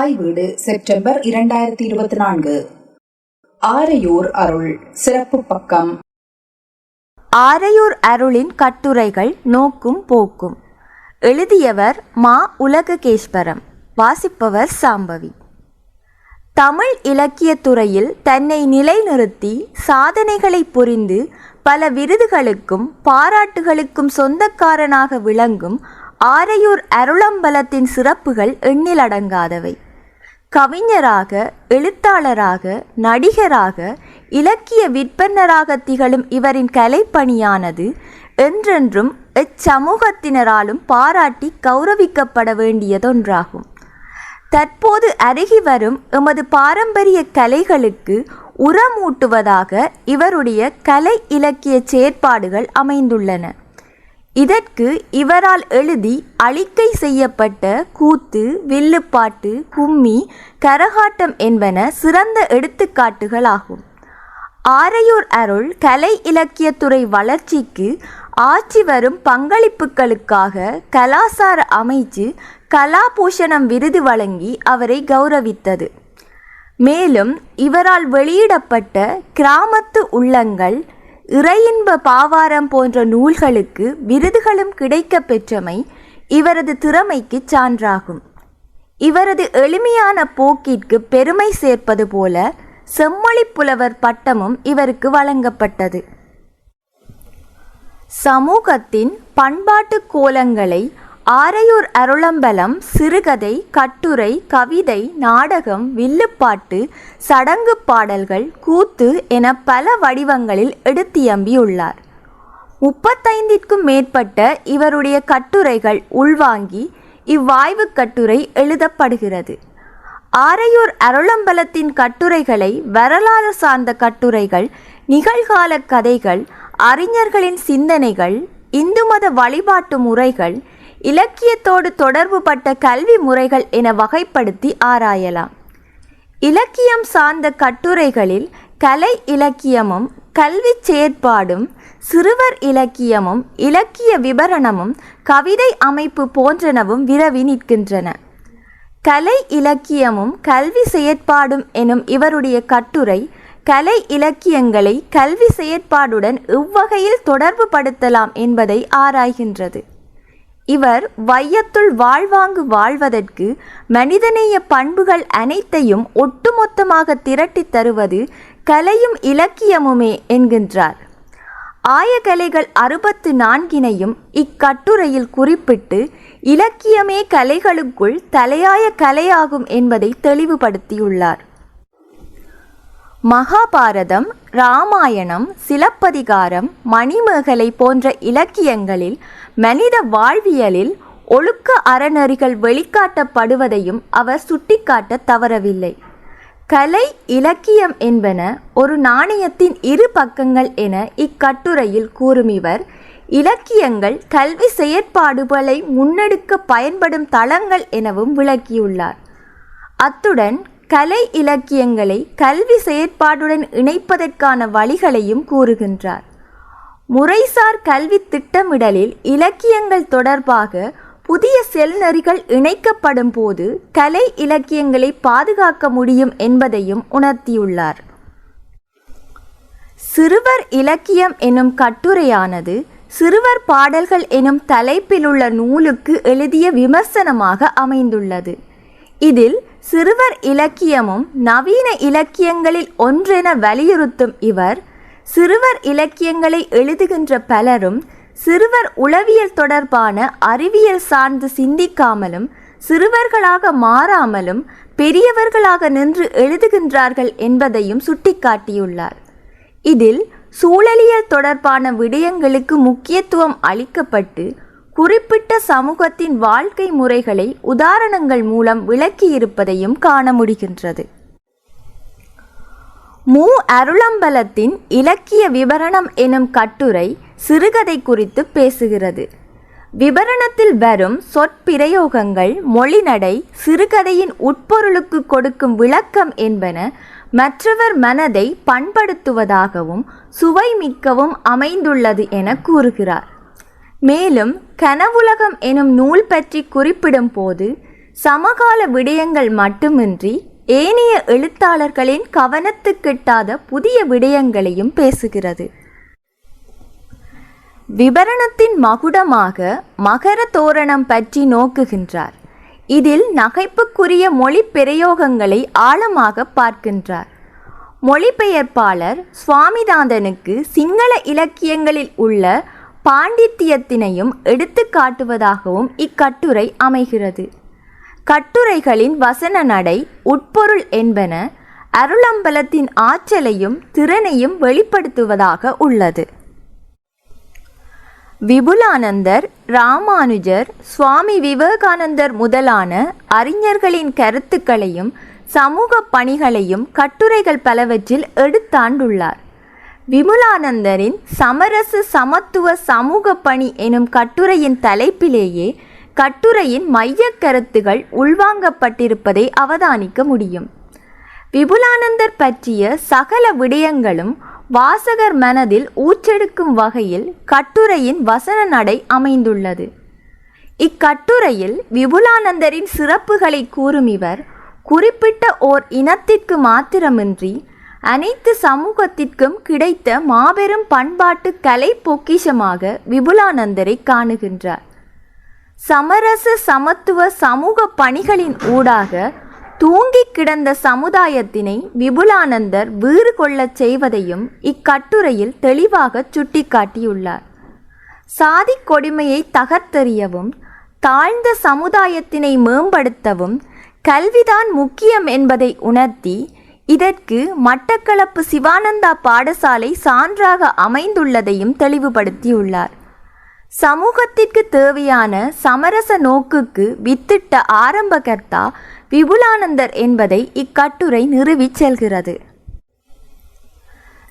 தாய் வீடு செப்டம்பர் 2024. ஆரையூர் அருள் சிறப்பு பக்கம். ஆரையூர் அருளின் கட்டுரைகள் நோக்கும் போக்கும். எழுதியவர் மா. உலககேஸ்வரம். வாசிப்பவர் சாம்பவி. தமிழ் இலக்கியத்துறையில் தன்னை நிலைநிறுத்தி சாதனைகளை புரிந்து பல விருதுகளுக்கும் பாராட்டுகளுக்கும் சொந்தக்காரனாக விளங்கும் ஆரையூர் அருளம்பலத்தின் சிறப்புகள் எண்ணிலடங்காதவை. கவிஞராக, எழுத்தாளராக, நடிகராக, இலக்கிய விற்பனராக திகழும் இவரின் கலைப்பணியானது என்றென்றும் இச்சமூகத்தினராலும் பாராட்டி கௌரவிக்கப்பட வேண்டியதொன்றாகும். தற்போது அருகி வரும் எமது பாரம்பரிய கலைகளுக்கு உரமூட்டுவதாக இவருடைய கலை இலக்கிய செயற்பாடுகள் அமைந்துள்ளன. இதற்கு இவரால் எழுதி அளிக்கை செய்யப்பட்ட கூத்து, வில்லுப்பாட்டு, கும்மி, கரகாட்டம் என்பன சிறந்த எடுத்துக்காட்டுகளாகும். ஆரையூர் அருள் கலை இலக்கியத்துறை வளர்ச்சிக்கு ஆற்றி வரும் பங்களிப்புகளுக்காக கலாசார அமைச்சு கலாபூஷணம் விருது வழங்கி அவரை கௌரவித்தது. மேலும் இவரால் வெளியிடப்பட்ட கிராமத்து உள்ளங்கள், இறையின்ப பாவாரம் போன்ற நூல்களுக்கு விருதுகளும் கிடைக்க பெற்றமை இவரது திறமைக்கு சான்றாகும். இவரது எளிமையான போக்கிற்கு பெருமை சேர்ப்பது போல செம்மொழி புலவர் பட்டமும் இவருக்கு வழங்கப்பட்டது. சமூகத்தின் பண்பாட்டு கோலங்களை ஆரையூர் அருளம்பலம் சிறுகதை, கட்டுரை, கவிதை, நாடகம், வில்லுப்பாட்டு, சடங்கு பாடல்கள், கூத்து என பல வடிவங்களில் எடுத்தியம்பியுள்ளார். 35க்கும் மேற்பட்ட இவருடைய கட்டுரைகள் உள்வாங்கி இவ்வாய்வு கட்டுரை எழுதப்படுகிறது. ஆரையூர் அருளம்பலத்தின் கட்டுரைகளை வரலாறு சார்ந்த கட்டுரைகள், நிகழ்கால கதைகள், அறிஞர்களின் சிந்தனைகள், இந்து மத வழிபாட்டு முறைகள், இலக்கியத்தோடு தொடர்புபட்ட கல்வி முறைகள் என வகைப்படுத்தி ஆராயலாம். இலக்கியம் சார்ந்த கட்டுரைகளில் கலை இலக்கியமும் கல்வி செயற்பாடும், சிறுவர் இலக்கியமும் இலக்கிய விபரணமும் கவிதை அமைப்பு போன்றனவும் விரவி நிற்கின்றன. கலை இலக்கியமும் கல்வி செயற்பாடும் எனும் இவருடைய கட்டுரை கலை இலக்கியங்களை கல்வி செயற்பாடுடன் எவ்வகையில் தொடர்பு படுத்தலாம் என்பதை ஆராய்கின்றது. இவர் வையத்துள் வாழ்வாங்கு வாழ்வதற்கு மனிதநேய பண்புகள் அனைத்தையும் ஒட்டுமொத்தமாக திரட்டி தருவது கலையும் இலக்கியமுமே என்கின்றார். ஆயகலைகள் 64னையும் இக்கட்டுரையில் குறிப்பிட்டு இலக்கியமே கலைகளுக்குள் தலையாய கலையாகும் என்பதை தெளிவுபடுத்தியுள்ளார். மகாபாரதம், இராமாயணம், சிலப்பதிகாரம், மணிமேகலை போன்ற இலக்கியங்களில் மனித வாழ்வியலில் ஒழுக்க அறநெறிகள் வெளிக்காட்டப்படுவதையும் அவர் சுட்டிக்காட்ட தவறவில்லை. கலை, இலக்கியம் என்பன ஒரு நாணயத்தின் இரு பக்கங்கள் என இக்கட்டுரையில் கூறும் இவர், இலக்கியங்கள் கல்வி செயற்பாடுகளை முன்னெடுக்க பயன்படும் தளங்கள் எனவும் விளக்கியுள்ளார். அத்துடன் கலை இலக்கியங்களை கல்வி செயற்பாடுடன் இணைப்பதற்கான வழிகளையும் கூறுகின்றார். முறைசார் கல்வி திட்டமிடலில் இலக்கியங்கள் தொடர்பாக புதிய செல்நெறிகள் இணைக்கப்படும் போது கலை இலக்கியங்களை பாதுகாக்க முடியும் என்பதையும் உணர்த்தியுள்ளார். சிறுவர் இலக்கியம் எனும் கட்டுரையானது சிறுவர் பாடல்கள் எனும் தலைப்பிலுள்ள நூலுக்கு எழுதிய விமர்சனமாக அமைந்துள்ளது. இதில் சிறுவர் இலக்கியமும் நவீன இலக்கியங்களில் ஒன்றென வலியுறுத்தும் இவர், சிறுவர் இலக்கியங்களை எழுதுகின்ற பலரும் சிறுவர் உளவியல் தொடர்பான அறிவியல் சார்ந்து சிந்திக்காமலும் சிறுவர்களாக மாறாமலும் பெரியவர்களாக நின்று எழுதுகின்றார்கள் என்பதையும் சுட்டிக்காட்டியுள்ளார். இதில் சூழலியல் தொடர்பான விடயங்களுக்கு முக்கியத்துவம் அளிக்கப்பட்டு குறிப்பிட்ட சமூகத்தின் வாழ்க்கை முறைகளை உதாரணங்கள் மூலம் விளக்கியிருப்பதையும் காண முடிகின்றது. மு. அருளம்பலத்தின் இலக்கிய விபரணம் எனும் கட்டுரை சிறுகதை குறித்து பேசுகிறது. விபரணத்தில் வரும் சொற்பிரயோகங்கள், மொழிநடை, சிறுகதையின் உட்பொருளுக்கு கொடுக்கும் விளக்கம் என்பன மற்றவர் மனதை பண்படுத்துவதாகவும் சுவை மிக்கவும் அமைந்துள்ளது என கூறுகிறார். மேலும் கனவுலகம் எனும் நூல் பற்றி குறிப்பிடும் போது சமகால விடயங்கள் மட்டுமின்றி ஏனைய எழுத்தாளர்களின் கவனத்துக்கிட்டாத புதிய விடயங்களையும் பேசுகிறது. விபரணத்தின் மகுடமாக மகர தோரணம் பற்றி நோக்குகின்றார். இதில் நகைப்புக்குரிய மொழி பிரயோகங்களை ஆழமாக பார்க்கின்றார். மொழிபெயர்ப்பாளர் சுவாமிநாதனுக்கு சிங்கள இலக்கியங்களில் உள்ள பாண்டித்தியத்தினையும் எடுத்து காட்டுவதாகவும் இக்கட்டுரை அமைகிறது. கட்டுரைகளின் வசன நடை, உட்பொருள் என்பன அருளம்பலத்தின் ஆற்றலையும் திறனையும் வெளிப்படுத்துவதாக உள்ளது. விபுலானந்தர், ராமானுஜர், சுவாமி விவேகானந்தர் முதலான அறிஞர்களின் கருத்துக்களையும் சமூக பணிகளையும் கட்டுரைகள் பலவற்றில் எடுத்தாண்டுள்ளார். விபுலானந்தரின் சமரச சமத்துவ சமூக பணி எனும் கட்டுரையின் தலைப்பிலேயே கட்டுரையின் மையக் கருத்துகள் உள்வாங்கப்பட்டிருப்பதை அவதானிக்க முடியும். விபுலானந்தர் பற்றிய சகல விடயங்களும் வாசகர் மனதில் ஊற்றெடுக்கும் வகையில் கட்டுரையின் வசன நடை அமைந்துள்ளது. இக்கட்டுரையில் விபுலானந்தரின் சிறப்புகளை கூறும் இவர் குறிப்பிட்ட ஓர் இனத்திற்கு மாத்திரமின்றி அனைத்து சமூகத்திற்கும் கிடைத்த மாபெரும் பண்பாட்டு கலை பொக்கிஷமாக விபுலானந்தரை காணுகின்றார். சமரச சமத்துவ சமூக பணிகளின் ஊடாக தூங்கி கிடந்த சமுதாயத்தினை விபுலானந்தர் வீறு கொள்ளச் செய்வதையும் இக்கட்டுரையில் தெளிவாக சுட்டிக்காட்டியுள்ளார். சாதி கொடுமையை தகர்த்தெறியவும் தாழ்ந்த சமுதாயத்தினை மேம்படுத்தவும் கல்விதான் முக்கியம் என்பதை உணர்த்தி இதற்கு மட்டக்களப்பு சிவானந்தா பாடசாலை சான்றாக அமைந்துள்ளதையும் தெளிவுபடுத்தியுள்ளார். சமூகத்திற்கு தேவையான சமரச நோக்குக்கு வித்திட்ட ஆரம்பகர்த்தா விபுலானந்தர் என்பதை இக்கட்டுரை நிறுவிச் செல்கிறது.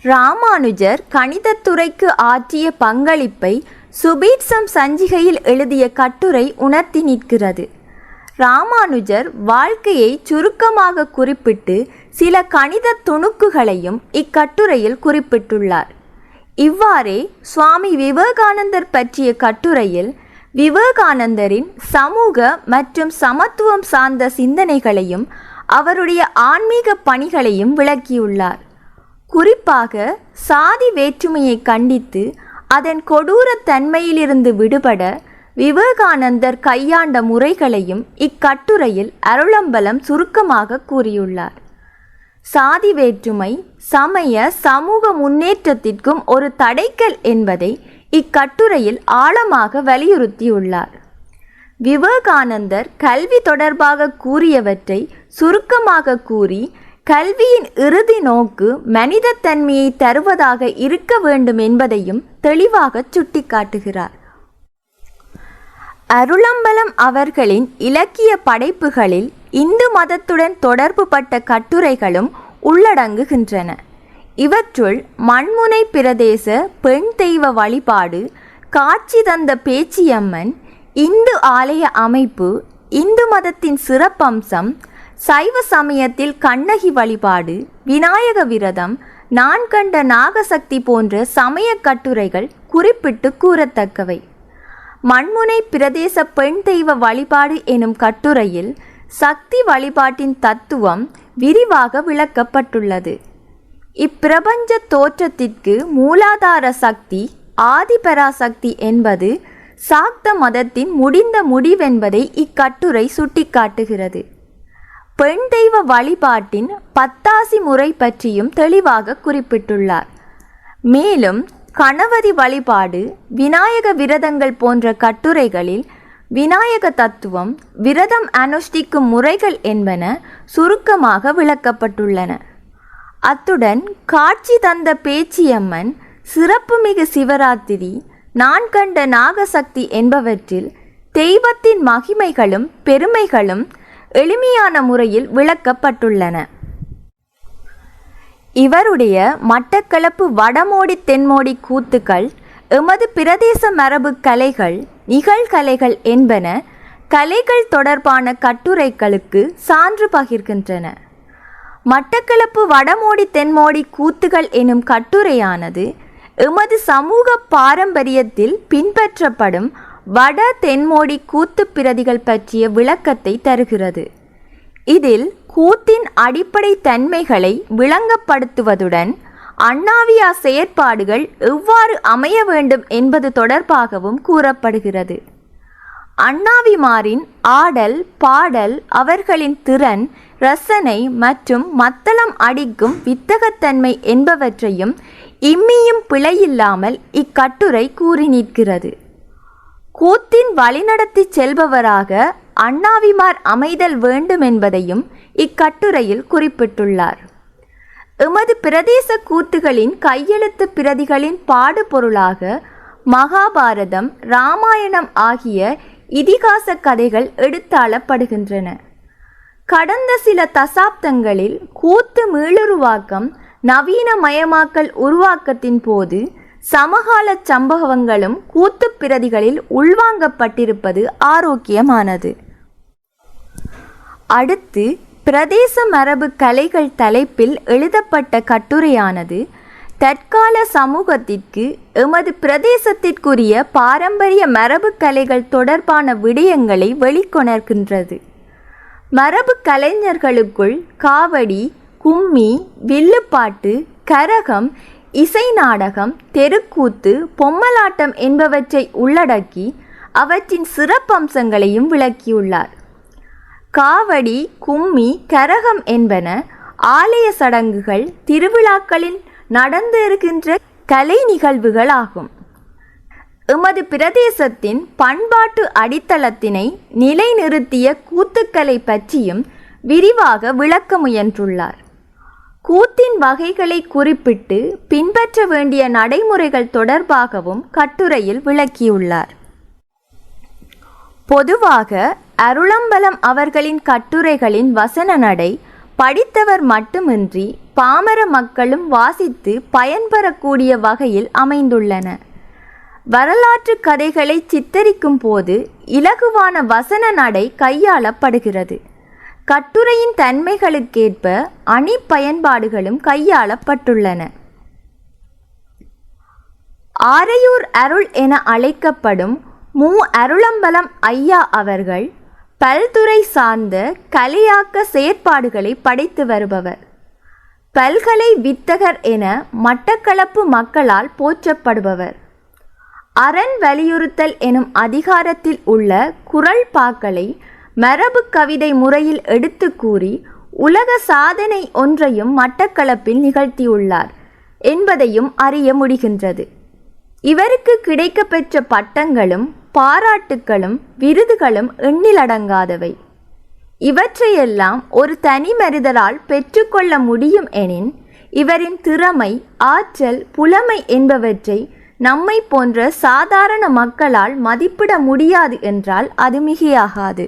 ராமானுஜர் கணிதத்துறைக்கு ஆற்றிய பங்களிப்பை சுபீட்சம் சஞ்சிகையில் எழுதிய கட்டுரை உணர்த்தி நிற்கிறது. ராமானுஜர் வாழ்க்கையை சுருக்கமாக குறிப்பிட்டு சில கணித துணுக்குகளையும் இக்கட்டுரையில் குறிப்பிட்டுள்ளார். இவ்வாறே சுவாமி விவேகானந்தர் பற்றிய கட்டுரையில் விவேகானந்தரின் சமூக மற்றும் சமத்துவம் சார்ந்த சிந்தனைகளையும் அவருடைய ஆன்மீக பணிகளையும் விளக்கியுள்ளார். குறிப்பாக சாதி வேற்றுமையை கண்டித்து அதன் கொடூர தன்மையிலிருந்து விடுபட விவேகானந்தர் கையாண்ட முறைகளையும் இக்கட்டுரையில் அருளம்பலம் சுருக்கமாக கூறியுள்ளார். சாதி வேற்றுமை சமய சமூக முன்னேற்றத்திற்கும் ஒரு தடைக்கல் என்பதை இக்கட்டுரையில் ஆழமாக வலியுறுத்தியுள்ளார். விவேகானந்தர் கல்வி தொடர்பாக கூறியவற்றை சுருக்கமாக கூறி கல்வியின் இறுதி நோக்கு மனிதத்தன்மையை தருவதாக இருக்க வேண்டும் என்பதையும் தெளிவாக சுட்டிக்காட்டுகிறார். அருளம்பலம் அவர்களின் இலக்கிய படைப்புகளில் இந்து மதத்துடன் தொடர்புபட்ட கட்டுரைகளும் உள்ளடங்குகின்றன. இவற்றுள் மண்முனை பிரதேச பெண் தெய்வ வழிபாடு, காட்சி தந்த பேச்சியம்மன், இந்து ஆலய அமைப்பு, இந்து மதத்தின் சிறப்பம்சம், சைவ சமயத்தில் கண்ணகி வழிபாடு, விநாயக விரதம், நான் கண்ட நாகசக்தி போன்ற சமய கட்டுரைகள் குறிப்பிட்டு கூறத்தக்கவை. மண்முனை பிரதேச பெண் தெய்வ வழிபாடு எனும் கட்டுரையில் சக்தி வழிபாட்டின் தத்துவம் விரிவாக விளக்கப்பட்டுள்ளது. இப்பிரபஞ்ச தோற்றத்திற்கு மூலாதார சக்தி ஆதிபராசக்தி என்பது சாக்த மதத்தின் முடிந்த முடிவென்பதை இக்கட்டுரை சுட்டிக்காட்டுகிறது. பெண் தெய்வ வழிபாட்டின் பத்தாசி முறை பற்றியும் தெளிவாக குறிப்பிட்டுள்ளார். மேலும் கணவதி வழிபாடு, விநாயக விரதங்கள் போன்ற கட்டுரைகளில் விநாயக தத்துவம், விரதம் அனுஷ்டிக்கும் முறைகள் என்பன சுருக்கமாக விளக்கப்பட்டுள்ளன. அத்துடன் காட்சி தந்த பேச்சியம்மன், சிறப்புமிகு சிவராத்திரி, நான் கண்ட நாகசக்தி என்பவற்றில் தெய்வத்தின் மகிமைகளும் பெருமைகளும் எளிமையான முறையில் விளக்கப்பட்டுள்ளன. இவருடைய மட்டக்களப்பு வடமோடி தென்மோடி கூத்துக்கள், எமது பிரதேச மரபு கலைகள், நிகழ்கலைகள் என்பன கலைகள் தொடர்பான கட்டுரைகளுக்கு சான்று பகிர்கின்றன. மட்டக்களப்பு வடமோடி தென்மோடி கூத்துகள் எனும் கட்டுரையானது எமது சமூக பாரம்பரியத்தில் பின்பற்றப்படும் வட தென்மோடி கூத்து பிரதிகள் பற்றிய விளக்கத்தை தருகிறது. இதில் கூத்தின் அடிப்படை தன்மைகளை விளங்கப்படுத்துவதுடன் அண்ணாவியா செயற்பாடுகள் எவ்வாறு அமைய வேண்டும் என்பது தொடர்பாகவும் கூறப்படுகிறது. அண்ணாவிமாரின் ஆடல், பாடல், அவர்களின் திறன், ரசனை மற்றும் மத்தளம் அடிக்கும் வித்தகத்தன்மை என்பவற்றையும் இம்மியும் பிழையில்லாமல் இக்கட்டுரை கூறி நிற்கிறது. கூத்தின் வழிநடத்தி செல்பவராக அண்ணாவிமார் அமைதல் வேண்டும் என்பதையும் இக்கட்டுரையில் குறிப்பிட்டுள்ளார். எமது பிரதேச கூத்துகளின் கையெழுத்து பிரதிகளின் பாடுபொருளாக மகாபாரதம், இராமாயணம் ஆகிய இதிகாச கதைகள் எடுத்தாளப்படுகின்றன. கடந்த சில தசாப்தங்களில் கூத்து மீளுருவாக்கம், நவீனமயமாக்கல் உருவாக்கத்தின் போது சமகால சம்பவங்களும் கூத்து பிரதிகளில் உள்வாங்கப்பட்டிருப்பது ஆரோக்கியமானது. அடுத்து பிரதேச மரபு கலைகள் தலைப்பில் எழுதப்பட்ட கட்டுரையானது தற்கால சமூகத்திற்கு எமது பிரதேசத்திற்குரிய பாரம்பரிய மரபு கலைகள் தொடர்பான விடயங்களை வெளிக்கொணர்கின்றது. மரபு கலைஞர்களுக்குள் காவடி, கும்மி, வில்லுப்பாட்டு, கரகம், இசை நாடகம், தெருக்கூத்து, பொம்மலாட்டம் என்பவற்றை உள்ளடக்கி அவற்றின் சிறப்பம்சங்களையும் விளக்கியுள்ளார். காவடி, கும்மி, கரகம் என்பன ஆலய சடங்குகள், திருவிழாக்களில் நடந்திருக்கின்ற கலை நிகழ்வுகள் ஆகும். எமது பிரதேசத்தின் பண்பாட்டு அடித்தளத்தினை நிலைநிறுத்திய கூத்துக்களை பற்றியும் விரிவாக விளக்க முயன்றுள்ளார். கூத்தின் வகைகளை குறிப்பிட்டு பின்பற்ற வேண்டிய நடைமுறைகள் தொடர்பாகவும் கட்டுரையில் விளக்கியுள்ளார். பொதுவாக அருளம்பலம் அவர்களின் கட்டுரைகளின் வசன நடை படித்தவர் மட்டுமின்றி பாமர மக்களும் வாசித்து பயன்பெறக்கூடிய வகையில் அமைந்துள்ளன. வரலாற்று கதைகளை சித்தரிக்கும் போது இலகுவான வசன நடை கையாளப்படுகிறது. கட்டுரையின் தன்மைகளுக்கேற்ப அணி பயன்பாடுகளும் கையாளப்பட்டுள்ளன. ஆரையூர் அருள் என அழைக்கப்படும் மு. அருளம்பலம் ஐயா அவர்கள் பல்துறை சார்ந்த கலையாக்க செயற்பாடுகளை படைத்து வருபவர். பல்கலை வித்தகர் என மட்டக்களப்பு மக்களால் போற்றப்படுபவர். அரண் வலியுறுத்தல் எனும் அதிகாரத்தில் உள்ள குறள் பாக்களை மரபு கவிதை முறையில் எடுத்து கூறி உலக சாதனை ஒன்றையும் மட்டக்களப்பில் நிகழ்த்தியுள்ளார் என்பதையும் அறிய முடிகின்றது. இவருக்கு கிடைக்கப்பெற்ற பட்டங்களும் பாராட்டுக்களும் விருதுகளும் எண்ணிலடங்காதவை. இவற்றையெல்லாம் ஒரு தனி மனிதரால் பெற்றுக்கொள்ள முடியும் எனின் இவரின் திறமை, ஆற்றல், புலமை என்பவற்றை நம்மை போன்ற சாதாரண மக்களால் மதிப்பிட முடியாது என்றால் அது மிகையாகாது.